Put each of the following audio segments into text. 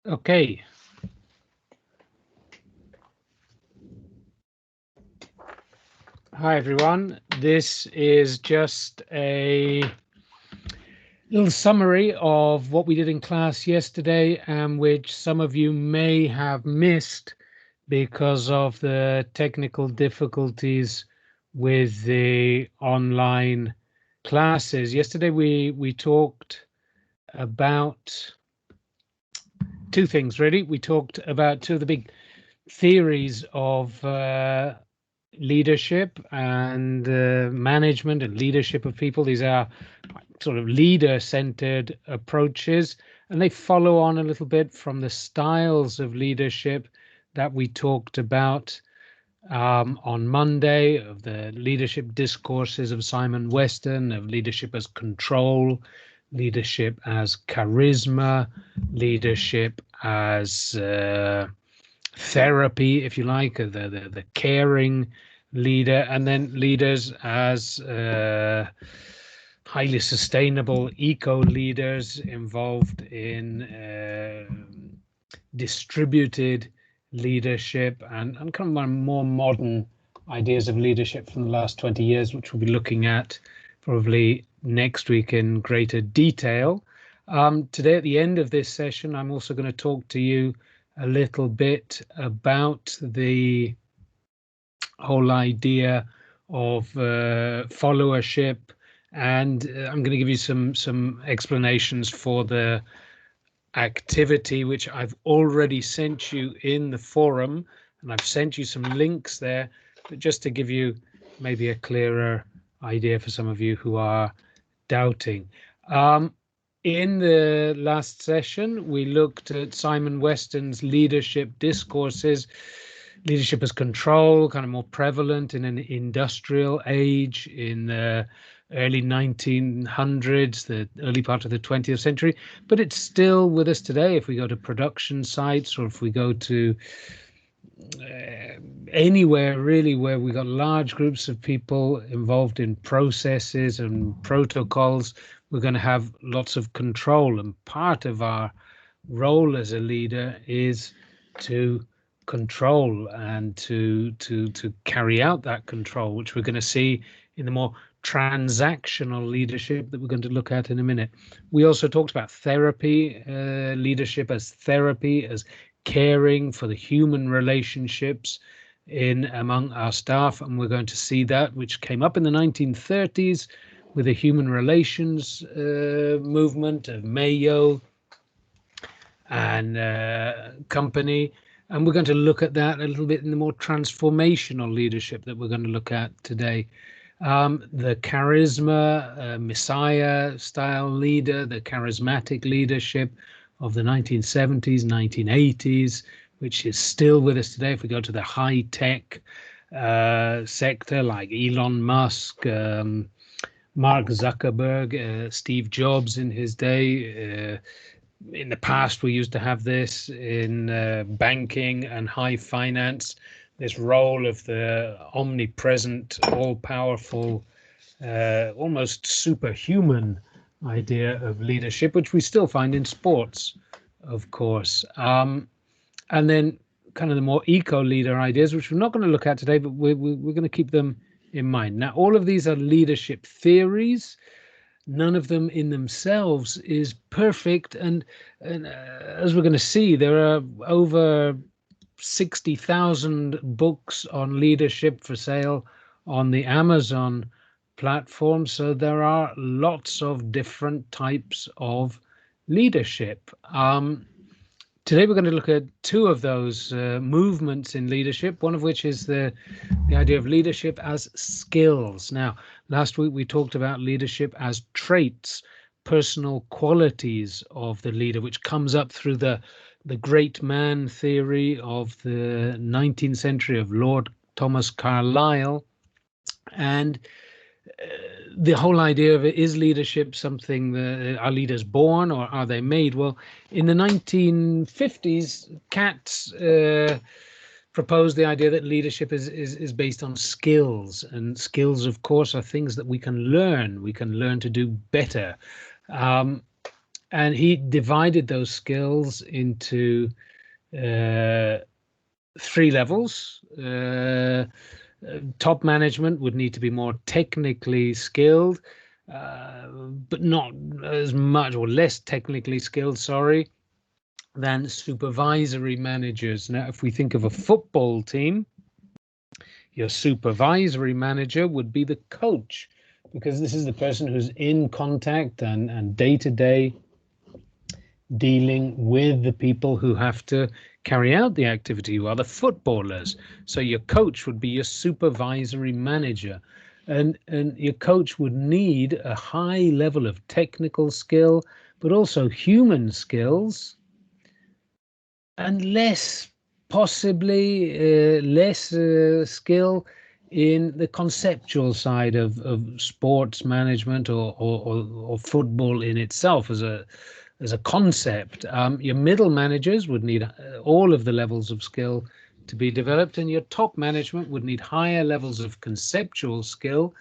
Okay. Hi, everyone. This is just a little summary of what we did in class yesterday, and which some of you may have missed because of the technical difficulties with the online classes. Yesterday, we talked about two things, really. We talked about two of the big theories of leadership and management and leadership of people. These are sort of leader-centered approaches, and they follow on a little bit from the styles of leadership that we talked about on Monday, of the leadership discourses of Simon Weston, of leadership as control, leadership as charisma, leadership as therapy, if you like, the caring leader, and then leaders as highly sustainable eco leaders involved in distributed leadership and kind of more modern ideas of leadership from the last 20 years, which we'll be looking at probably next week in greater detail. Today, at the end of this session, I'm also going to talk to you a little bit about the whole idea of followership, and I'm going to give you some explanations for the activity which I've already sent you in the forum, and I've sent you some links there, but just to give you maybe a clearer idea for some of you who are doubting. In the last session, we looked at Simon Weston's leadership discourses, leadership as control, kind of more prevalent in an industrial age in the early 1900s, the early part of the 20th century, but it's still with us today. If we go to production sites, or if we go to anywhere really where we got large groups of people involved in processes and protocols, we're going to have lots of control, and part of our role as a leader is to control and to carry out that control, which we're going to see in the more transactional leadership that we're going to look at in a minute. We also talked about therapy, leadership as therapy, as caring for the human relationships in among our staff, and we're going to see that, which came up in the 1930s with the human relations movement of Mayo and company, and we're going to look at that a little bit in the more transformational leadership that we're going to look at today. The charisma, Messiah style leader, the charismatic leadership of the 1970s, 1980s, which is still with us today. If we go to the high tech sector like Elon Musk, Mark Zuckerberg, Steve Jobs in his day. In the past, we used to have this in banking and high finance, this role of the omnipresent, all-powerful, almost superhuman idea of leadership, which we still find in sports, of course. And then kind of the more eco-leader ideas, which we're not going to look at today, but we're going to keep them in mind. Now, all of these are leadership theories. None of them in themselves is perfect, and as we're going to see, there are over 60,000 books on leadership for sale on the Amazon platform, so there are lots of different types of leadership. Today we're going to look at two of those movements in leadership, one of which is the idea of leadership as skills. Now, last week we talked about leadership as traits, personal qualities of the leader, which comes up through the great man theory of the 19th century of Lord Thomas Carlyle. And the whole idea of it, is leadership something that are leaders born or are they made? Well, in the 1950s, Katz proposed the idea that leadership is based on skills, and skills, of course, are things that we can learn. We can learn to do better. And he divided those skills into 3 levels. Top management would need to be more technically skilled, but not as much, or less technically skilled, sorry, than supervisory managers. Now, if we think of a football team, your supervisory manager would be the coach, because this is the person who's in contact and day-to-day dealing with the people who have to carry out the activity, who are the footballers. So your coach would be your supervisory manager, and your coach would need a high level of technical skill, but also human skills, and possibly less skill in the conceptual side of sports management, or football in itself as a concept. Your middle managers would need all of the levels of skill to be developed, and your top management would need higher levels of conceptual skill,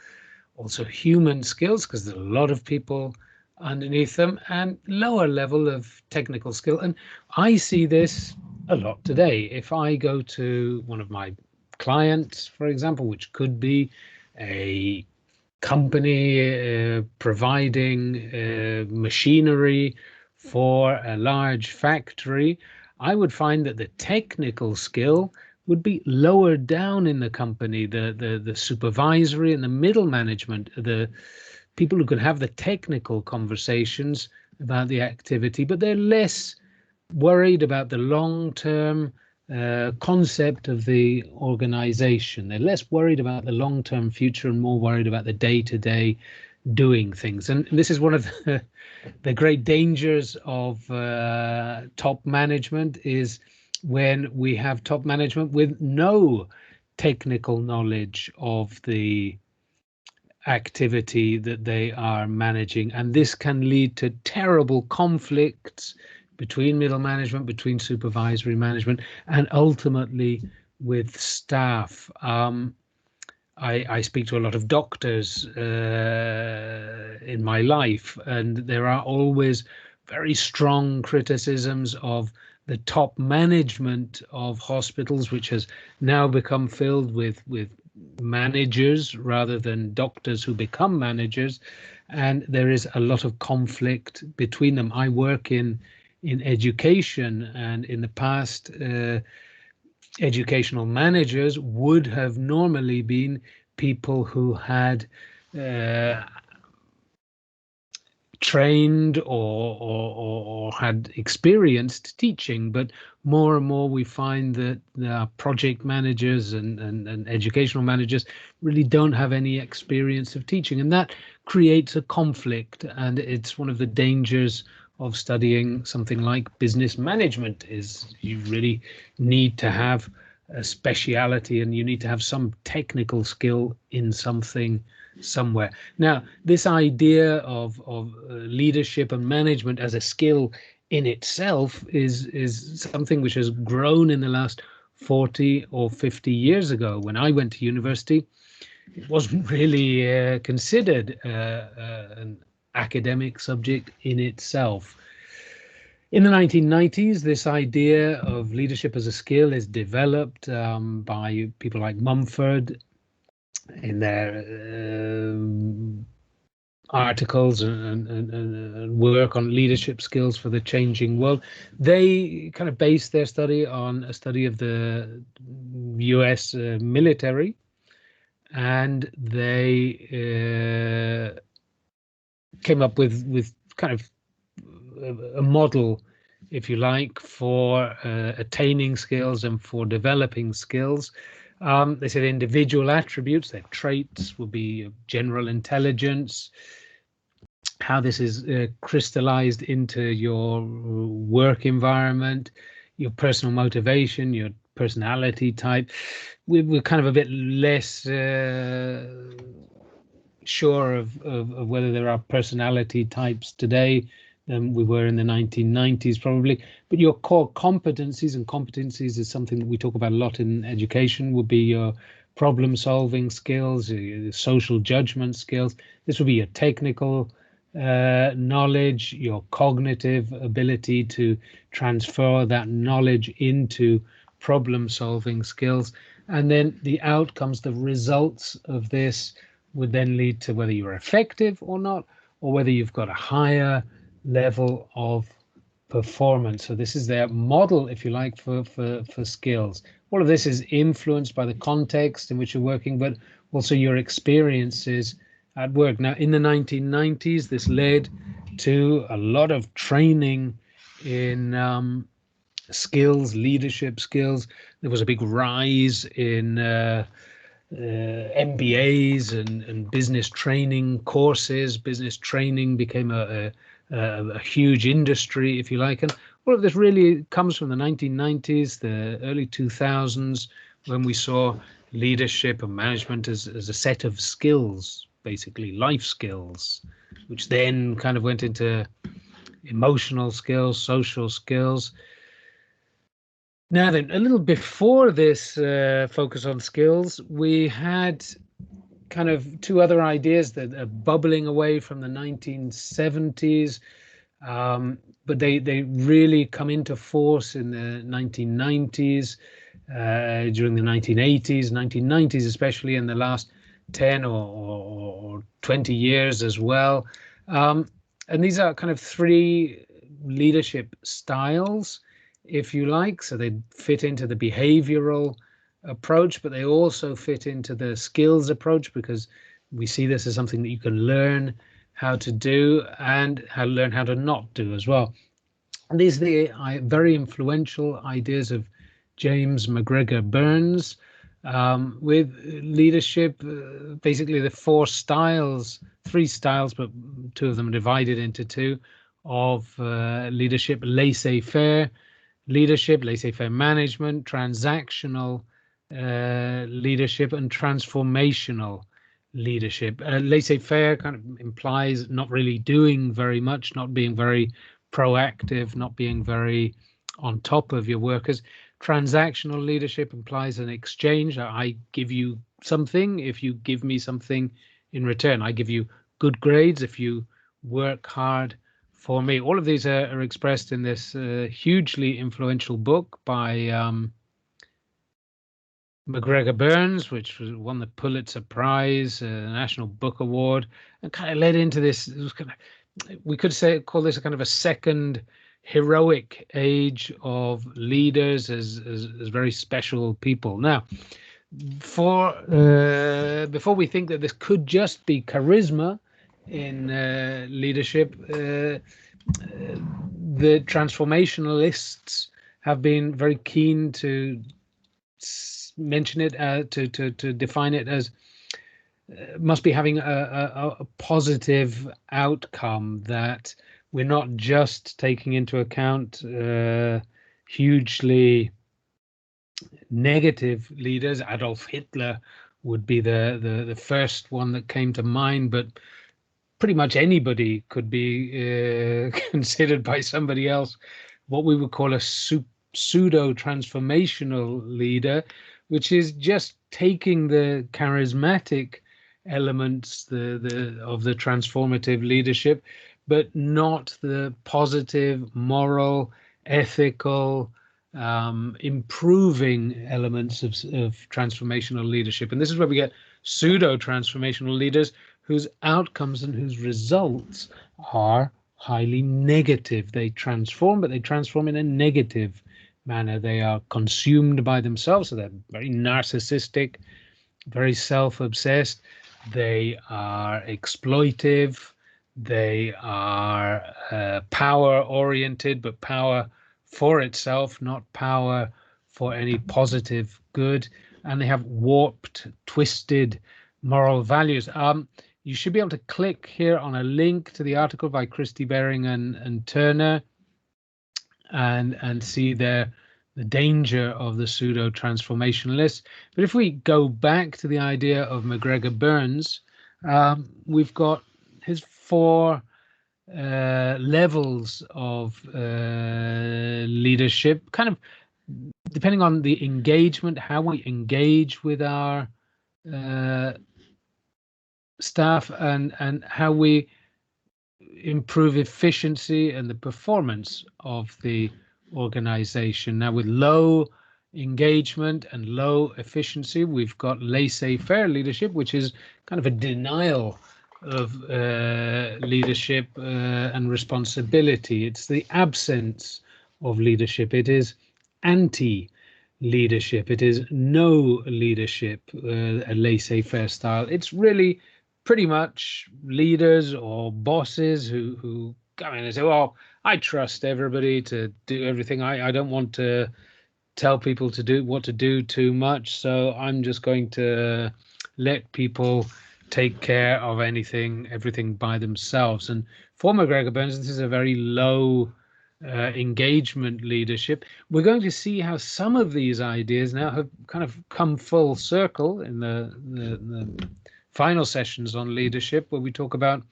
also human skills, because there's a lot of people underneath them, and lower level of technical skill. And I see this a lot today. If I go to one of my clients, for example, which could be a company providing machinery for a large factory, I would find that the technical skill would be lower down in the company. The supervisory and the middle management, the people who can have the technical conversations about the activity, but they're less worried about the long-term concept of the organization. They're less worried about the long-term future and more worried about the day-to-day doing things. And this is one of the great dangers of top management, is when we have top management with no technical knowledge of the activity that they are managing. And this can lead to terrible conflicts between middle management, between supervisory management, and ultimately with staff. I speak to a lot of doctors in my life, and there are always very strong criticisms of the top management of hospitals, which has now become filled with managers rather than doctors who become managers, and there is a lot of conflict between them. I work in education, and in the past, educational managers would have normally been people who had trained or had experienced teaching, but more and more we find that project managers and educational managers really don't have any experience of teaching, and that creates a conflict. And it's one of the dangers of studying something like business management, is you really need to have a speciality, and you need to have some technical skill in something somewhere. Now, this idea of leadership and management as a skill in itself is something which has grown in the last 40 or 50 years ago. When I went to university, it wasn't really considered an academic subject in itself. In the 1990s, this idea of leadership as a skill is developed by people like Mumford in their articles and work on leadership skills for the changing world. They kind of based their study on a study of the US military, and they came up with kind of a model, if you like, for attaining skills and for developing skills. They said individual attributes, their traits, would be general intelligence, how this is crystallized into your work environment, your personal motivation, your personality type. We're kind of a bit less sure of whether there are personality types today than we were in the 1990s, probably. But your core competencies, and competencies is something that we talk about a lot in education, would be your problem solving skills, your social judgment skills. This would be your technical knowledge, your cognitive ability to transfer that knowledge into problem-solving skills, and then the outcomes, the results of this would then lead to whether you're effective or not, or whether you've got a higher level of performance. So this is their model, if you like, for skills. All of this is influenced by the context in which you're working, but also your experiences at work. Now, in the 1990s, this led to a lot of training in skills, leadership skills. There was a big rise in MBAs and business training courses. Business training became a huge industry, if you like. And all of this really comes from the 1990s, the early 2000s, when we saw leadership and management as a set of skills, basically life skills, which then kind of went into emotional skills, social skills. Now then, a little before this focus on skills, we had kind of two other ideas that are bubbling away from the 1970s, but they really come into force in the 1990s, during the 1980s, 1990s, especially in the last 10 or 20 years as well. And these are kind of three leadership styles, if you like. So they fit into the behavioral approach, but they also fit into the skills approach, because we see this as something that you can learn how to do and learn how to not do as well. And these are the very influential ideas of James McGregor Burns, with leadership, basically the three styles, but two of them are divided into two, of leadership: laissez-faire leadership, laissez-faire management, transactional leadership, and transformational leadership. Laissez-faire kind of implies not really doing very much, not being very proactive, not being very on top of your workers. Transactional leadership implies an exchange. I give you something if you give me something in return. I give you good grades if you work hard for me. All of these are expressed in this hugely influential book by McGregor Burns, which won the Pulitzer Prize, National Book Award, and kind of led into this. It was kind of, we could call this a kind of a second heroic age of leaders as very special people. Now, before we think that this could just be charisma in leadership, the transformationalists have been very keen to mention it, to define it as must be having a positive outcome, that we're not just taking into account hugely negative leaders. Adolf Hitler would be the first one that came to mind, but pretty much anybody could be considered by somebody else what we would call a pseudo transformational leader, which is just taking the charismatic elements of the transformative leadership, but not the positive, moral, ethical, improving elements of transformational leadership. And this is where we get pseudo transformational leaders whose outcomes and whose results are highly negative. They transform, but they transform in a negative manner. They are consumed by themselves, so they're very narcissistic, very self-obsessed. They are exploitive. They are power-oriented, but power for itself, not power for any positive good. And they have warped, twisted moral values. You should be able to click here on a link to the article by Christy Bering and Turner, and see the danger of the pseudo transformationalists. But if we go back to the idea of McGregor Burns, we've got his four levels of leadership, kind of depending on the engagement, how we engage with our staff, and how we improve efficiency and the performance of the organization. Now, with low engagement and low efficiency, we've got laissez-faire leadership, which is kind of a denial of leadership and responsibility. It's the absence of leadership. It is anti-leadership. It is no leadership, a laissez-faire style. It's really pretty much leaders or bosses who come in and say, well, I trust everybody to do everything. I don't want to tell people to do what to do too much, so I'm just going to let people take care of everything by themselves. And for McGregor Burns, this is a very low engagement leadership. We're going to see how some of these ideas now have kind of come full circle in the final sessions on leadership, where we talk about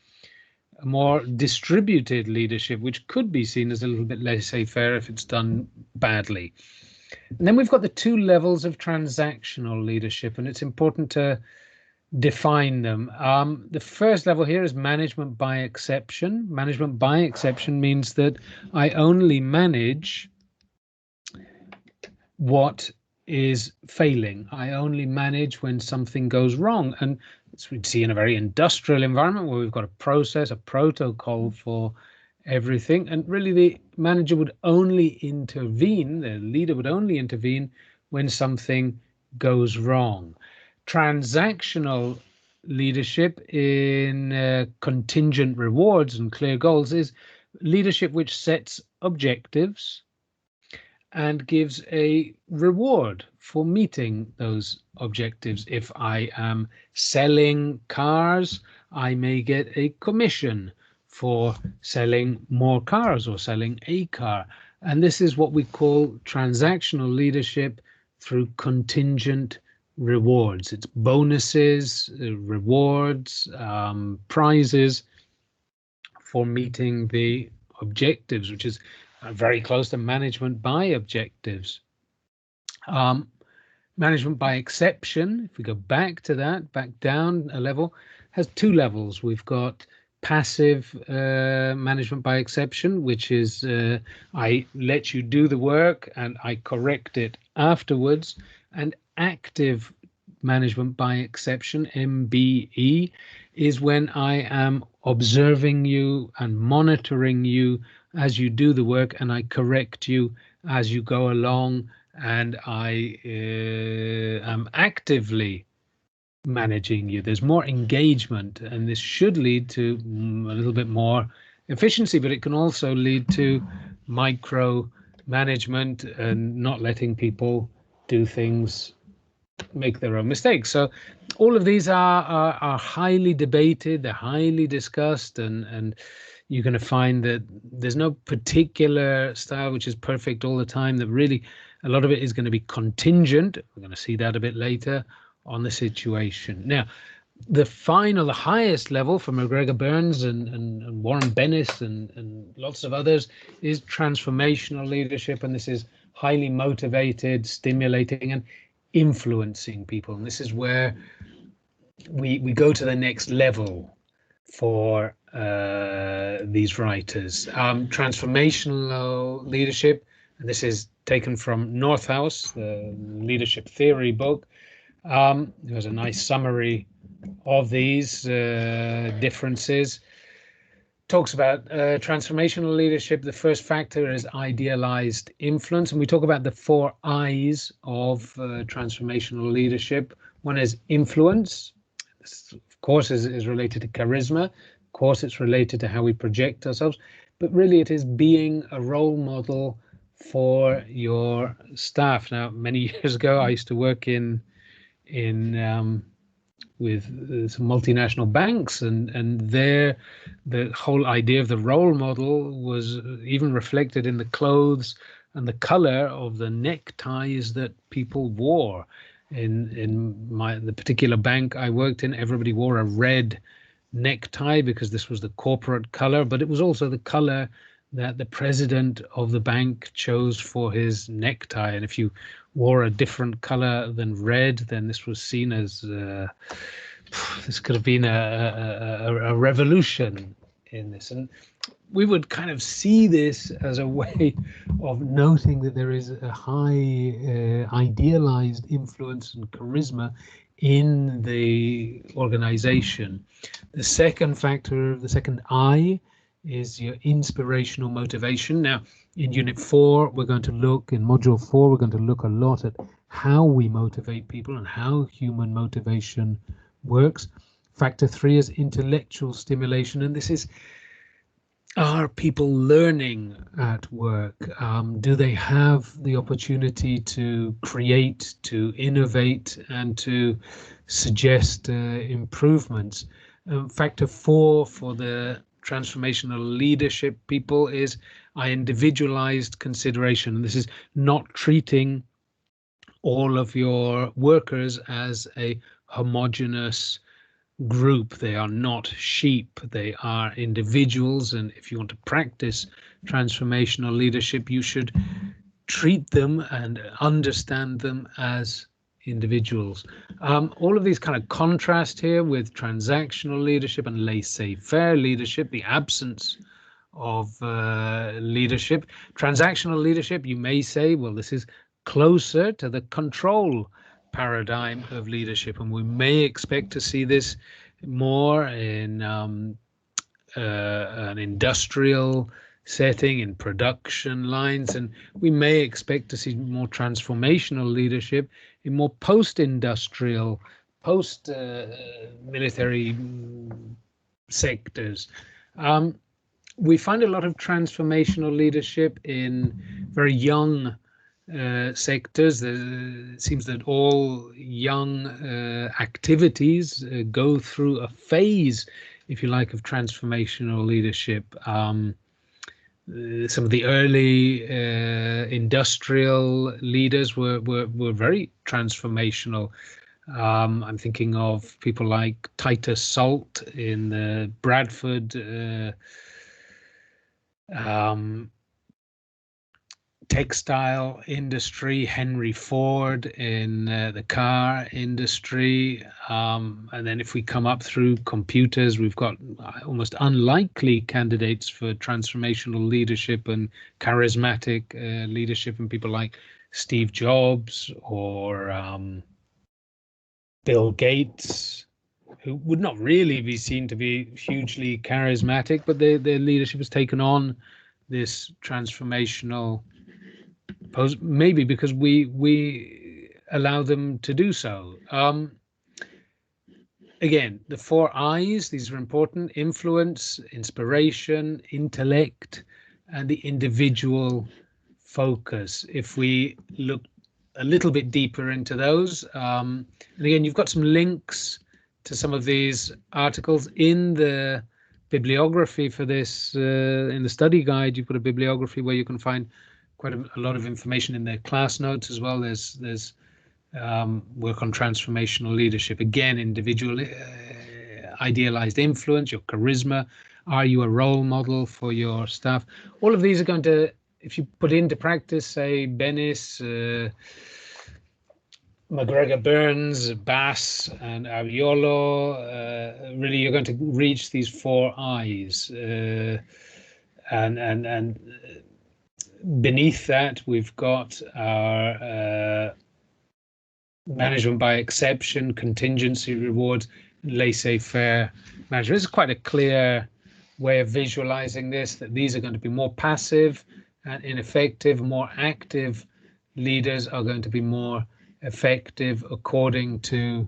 a more distributed leadership, which could be seen as a little bit laissez-faire if it's done badly. And then we've got the two levels of transactional leadership, and it's important to define them. The first level here is management by exception. Management by exception means that I only manage what is failing. I only manage when something goes wrong. And as we'd see in a very industrial environment where we've got a process, a protocol for everything, and really the manager would only intervene, the leader would only intervene when something goes wrong. Transactional leadership in contingent rewards and clear goals is leadership which sets objectives and gives a reward for meeting those objectives. If I am selling cars, I may get a commission for selling more cars or selling a car. And this is what we call transactional leadership through contingent rewards. It's bonuses, rewards, prizes for meeting the objectives, which is very close to management by objectives. Management by exception, if we go back to that, back down a level, has two levels. We've got passive management by exception, which is I let you do the work and I correct it afterwards. And active management by exception, MBE, is when I am observing you and monitoring you as you do the work, and I correct you as you go along, and I am actively managing you. There's more engagement, and this should lead to a little bit more efficiency, but it can also lead to micro management and not letting people do things, make their own mistakes. So all of these are highly debated, they're highly discussed, and you're going to find that there's no particular style which is perfect all the time. That really, a lot of it is going to be contingent. We're going to see that a bit later on the situation. Now, the highest level for McGregor Burns and Warren Bennis and lots of others is transformational leadership, and this is highly motivated, stimulating, and influencing people. And this is where we go to the next level for these writers. Transformational leadership, and this is taken from Northhouse, the leadership theory book. There's a nice summary of these differences. Talks about transformational leadership. The first factor is idealized influence, and we talk about the 4 I's of transformational leadership. One is influence. This, of course, is related to charisma. Of course, it's related to how we project ourselves, but really it is being a role model for your staff. Now, many years ago, I used to work with some multinational banks, and there the whole idea of the role model was even reflected in the clothes and the color of the neckties that people wore. In the particular bank I worked in, everybody wore a red necktie because this was the corporate color, but it was also the color that the president of the bank chose for his necktie. And if you wore a different color than red, then this was seen as this could have been a revolution in this. And we would kind of see this as a way of noting that there is a high idealized influence and charisma in the organization. The second factor, the second I, is your inspirational motivation. Now, in Unit 4, we're going to look, in Module 4, we're going to look a lot at how we motivate people and how human motivation works. Factor 3 is intellectual stimulation, and this is, are people learning at work? Do they have the opportunity to create, to innovate, and to suggest improvements? Factor 4 for the transformational leadership people is individualized consideration. And this is not treating all of your workers as a homogeneous group. They are not sheep, they are individuals, and if you want to practice transformational leadership, you should treat them and understand them as individuals. All of these kind of contrast here with transactional leadership and laissez-faire leadership, the absence of leadership. Transactional leadership, you may say, well, this is closer to the control paradigm of leadership, and we may expect to see this more in an industrial setting, in production lines, and we may expect to see more transformational leadership in more post-industrial, post-military sectors. We find a lot of transformational leadership in very young sectors. It seems that all young activities go through a phase, if you like, of transformational leadership. Some of the early industrial leaders were very transformational. I'm thinking of people like Titus Salt in the Bradford textile industry, Henry Ford in the car industry, and then if we come up through computers, we've got almost unlikely candidates for transformational leadership and charismatic leadership, and people like Steve Jobs or Bill Gates, who would not really be seen to be hugely charismatic, but their leadership has taken on this transformational pose, maybe because we allow them to do so. Again, the 4 I's, these are important: influence, inspiration, intellect, and the individual focus. If we look a little bit deeper into those, and again, you've got some links to some of these articles in the bibliography for this, in the study guide. You've got a bibliography where you can find quite a lot of information in the class notes as well. There's work on transformational leadership. Again, individual idealized influence, your charisma. Are you a role model for your staff? All of these are going to, if you put into practice, say, Bennis, McGregor Burns, Bass, and Ariolo, really you're going to reach these 4 I's. And beneath that, we've got our management by exception, contingency rewards, laissez-faire management. This is quite a clear way of visualizing this, that these are going to be more passive and ineffective. More active leaders are going to be more effective according to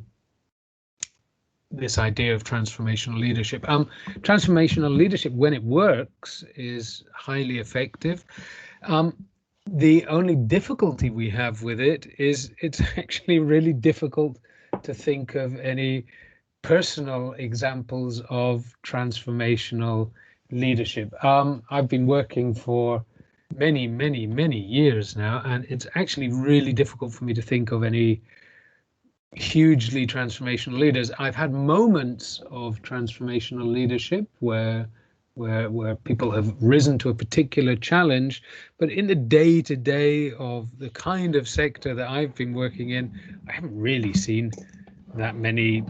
this idea of transformational leadership. Transformational leadership, when it works, is highly effective. The only difficulty we have with it is it's actually really difficult to think of any personal examples of transformational leadership. I've been working for many years now, and it's actually really difficult for me to think of any hugely transformational leaders. I've had moments of transformational leadership where people have risen to a particular challenge, but in the day-to-day of the kind of sector that I've been working in, I haven't really seen that many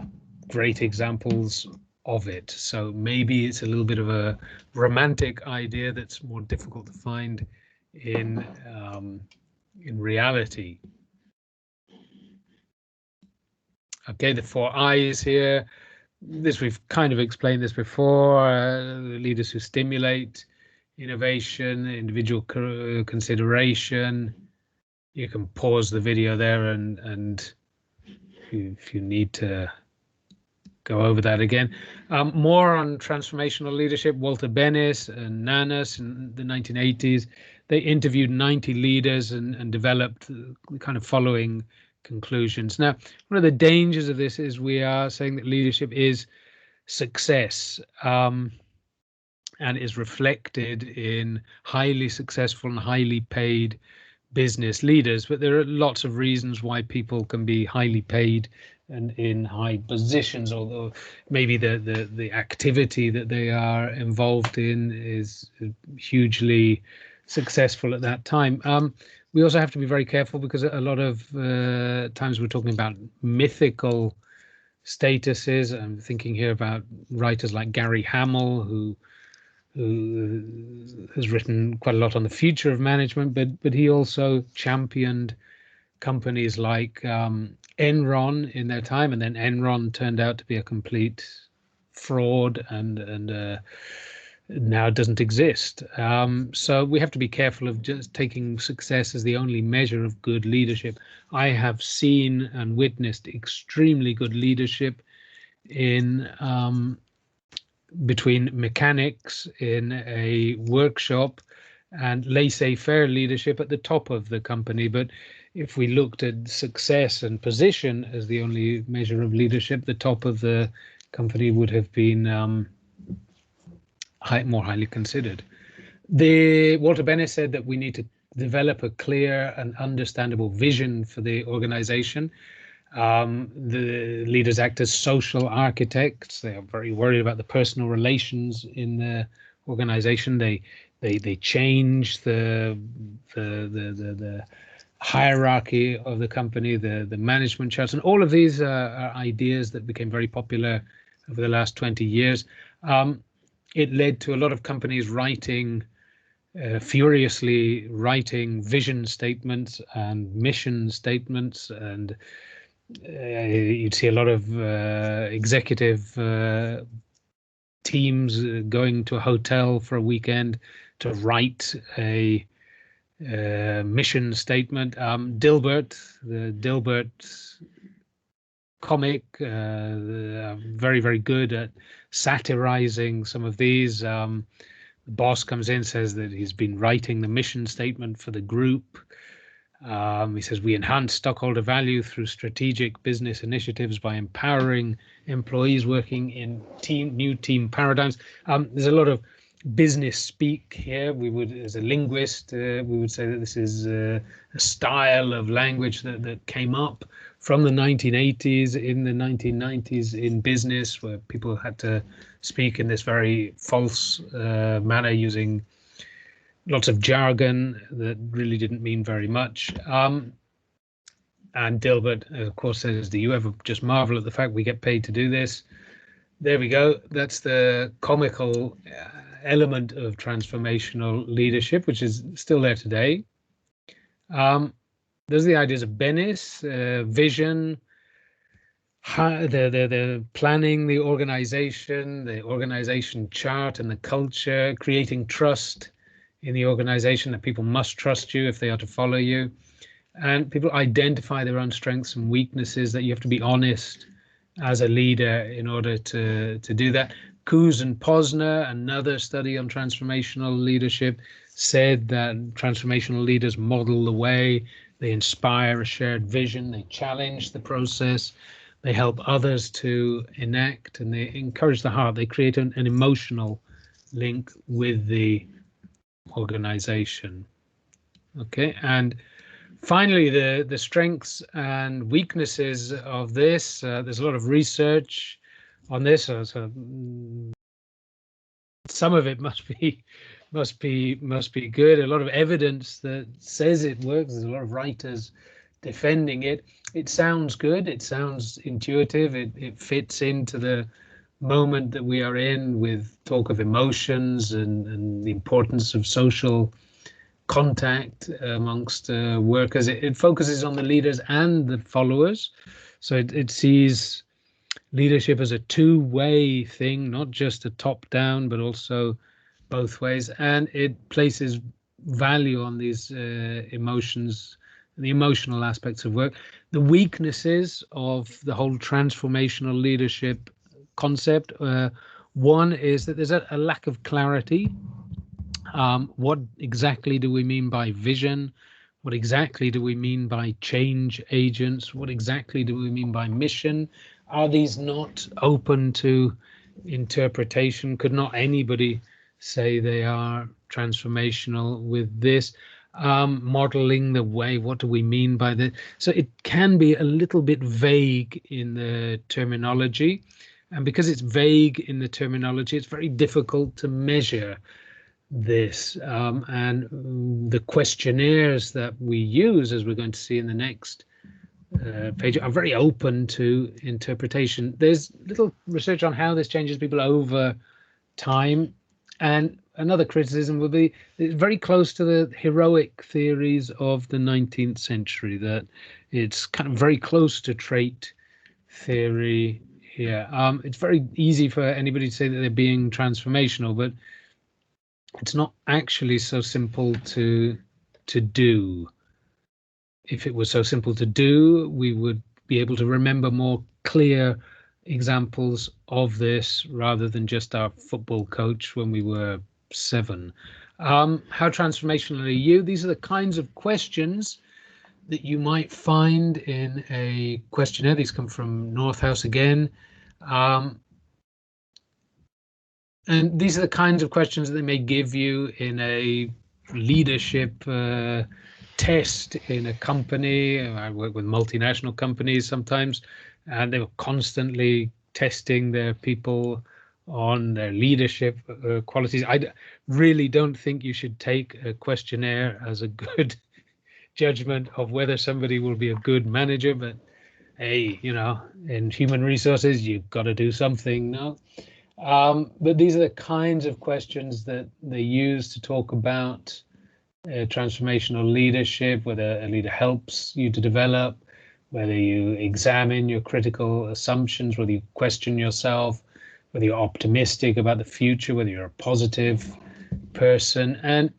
great examples of it. So maybe it's a little bit of a romantic idea that's more difficult to find in reality. Okay, the 4 I's here. This, we've kind of explained this before. Leaders who stimulate innovation, individual consideration. You can pause the video there and if you need to go over that again. More on transformational leadership. Walter Bennis and Nanas in the 1980s, they interviewed 90 leaders and developed kind of following conclusions. Now, one of the dangers of this is we are saying that leadership is success, and is reflected in highly successful and highly paid business leaders, but there are lots of reasons why people can be highly paid and in high positions, although maybe the activity that they are involved in is hugely successful at that time. We also have to be very careful because a lot of times we're talking about mythical statuses. I'm thinking here about writers like Gary Hamel, who has written quite a lot on the future of management, but he also championed companies like Enron in their time, and then Enron turned out to be a complete fraud and now doesn't exist. So we have to be careful of just taking success as the only measure of good leadership. I have seen and witnessed extremely good leadership in between mechanics in a workshop and laissez-faire leadership at the top of the company. But if we looked at success and position as the only measure of leadership, the top of the company would have been more highly considered. Walter Bennis said that we need to develop a clear and understandable vision for the organization. The leaders act as social architects. They are very worried about the personal relations in the organization. They change the hierarchy of the company, the management charts, and all of these are ideas that became very popular over the last 20 years. It led to a lot of companies furiously writing vision statements and mission statements, and you'd see a lot of executive teams going to a hotel for a weekend to write a mission statement. Dilbert, the Dilbert comic, very, very good at satirizing some of these. The boss comes in, says that he's been writing the mission statement for the group. He says, we enhance stockholder value through strategic business initiatives by empowering employees working in new team paradigms. There's a lot of business speak here. We would, as a linguist, we would say that this is a style of language that came up from the 1980s, in the 1990s in business, where people had to speak in this very false manner, using lots of jargon that really didn't mean very much. And Dilbert, of course, says, do you ever just marvel at the fact we get paid to do this? There we go. That's the comical element of transformational leadership, which is still there today. There's the ideas of Bennis, vision, the planning, the organization chart and the culture, creating trust in the organization, that people must trust you if they are to follow you, and people identify their own strengths and weaknesses, that you have to be honest as a leader in order to do that. Coos and Posner, another study on transformational leadership, said that transformational leaders model the way, they inspire a shared vision, they challenge the process, they help others to enact, and they encourage the heart. They create an emotional link with the organization. Okay, and finally, the strengths and weaknesses of this. There's a lot of research on this, so some of it must be good. A lot of evidence that says it works. There's a lot of writers defending it. It sounds good. It sounds intuitive. It fits into the moment that we are in with talk of emotions and the importance of social contact amongst workers. It focuses on the leaders and the followers. So it sees leadership as a two-way thing, not just a top-down, but also both ways. And it places value on these emotions, the emotional aspects of work, the weaknesses of the whole transformational leadership concept. One is that there's a lack of clarity. What exactly do we mean by vision? What exactly do we mean by change agents? What exactly do we mean by mission? Are these not open to interpretation? Could not anybody say they are transformational with this? Modeling the way, what do we mean by this? So it can be a little bit vague in the terminology. And because it's vague in the terminology, it's very difficult to measure this. And the questionnaires that we use, as we're going to see in the next page, are very open to interpretation. There's little research on how this changes people over time. And another criticism would be it's very close to the heroic theories of the 19th century, that it's kind of very close to trait theory here. It's very easy for anybody to say that they're being transformational, but it's not actually so simple to do. If it was so simple to do, we would be able to remember more clear examples of this rather than just our football coach when we were 7. How transformational are you? These are the kinds of questions that you might find in a questionnaire. These come from Northhouse again. And these are the kinds of questions that they may give you in a leadership test in a company. I work with multinational companies sometimes, and they were constantly testing their people on their leadership qualities. Really don't think you should take a questionnaire as a good judgment of whether somebody will be a good manager, but hey, in human resources, you've got to do something, no? But these are the kinds of questions that they use to talk about transformational leadership, whether a leader helps you to develop, whether you examine your critical assumptions, whether you question yourself, whether you're optimistic about the future, whether you're a positive person. And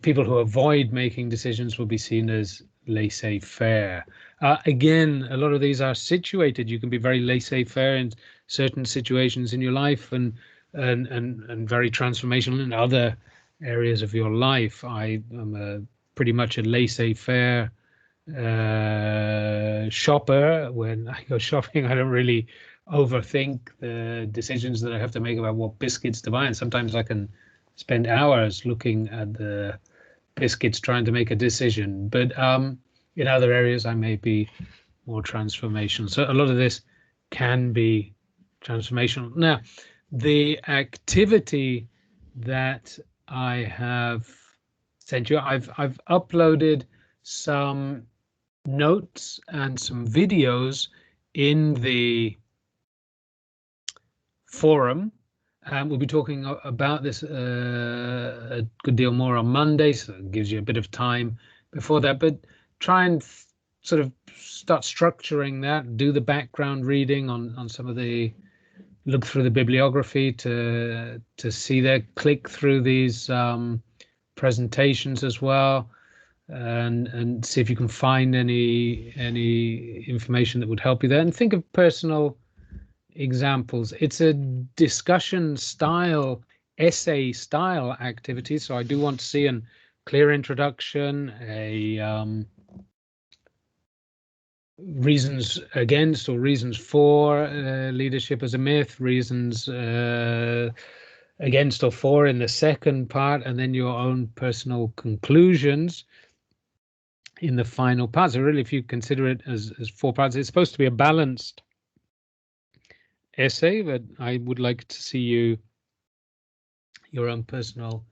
people who avoid making decisions will be seen as laissez-faire. Again, a lot of these are situated. You can be very laissez-faire in certain situations in your life, and very transformational in other areas of your life. I am pretty much a laissez-faire shopper. When I go shopping, I don't really overthink the decisions that I have to make about what biscuits to buy, and sometimes I can spend hours looking at the biscuits trying to make a decision. But in other areas, I may be more transformational. So a lot of this can be transformational. Now, the activity that I have sent you, I've uploaded some notes and some videos in the forum. We'll be talking about this a good deal more on Monday, so it gives you a bit of time before that. But try and sort of start structuring that, do the background reading on some of the, look through the bibliography to see that, click through these presentations as well, and see if you can find any information that would help you there, and think of personal examples. It's a discussion style, essay style activity, so I do want to see a clear introduction, a reasons against or reasons for leadership as a myth, reasons against or for in the second part, and then your own personal conclusions in the final part. So really, if you consider it as 4 parts, it's supposed to be a balanced essay, but I would like to see your own personal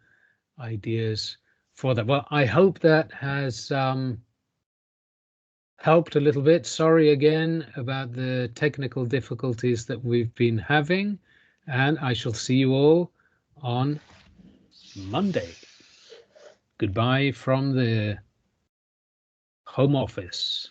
ideas for that. Well, I hope that has helped a little bit. Sorry again about the technical difficulties that we've been having, and I shall see you all on Monday. Goodbye from the home office.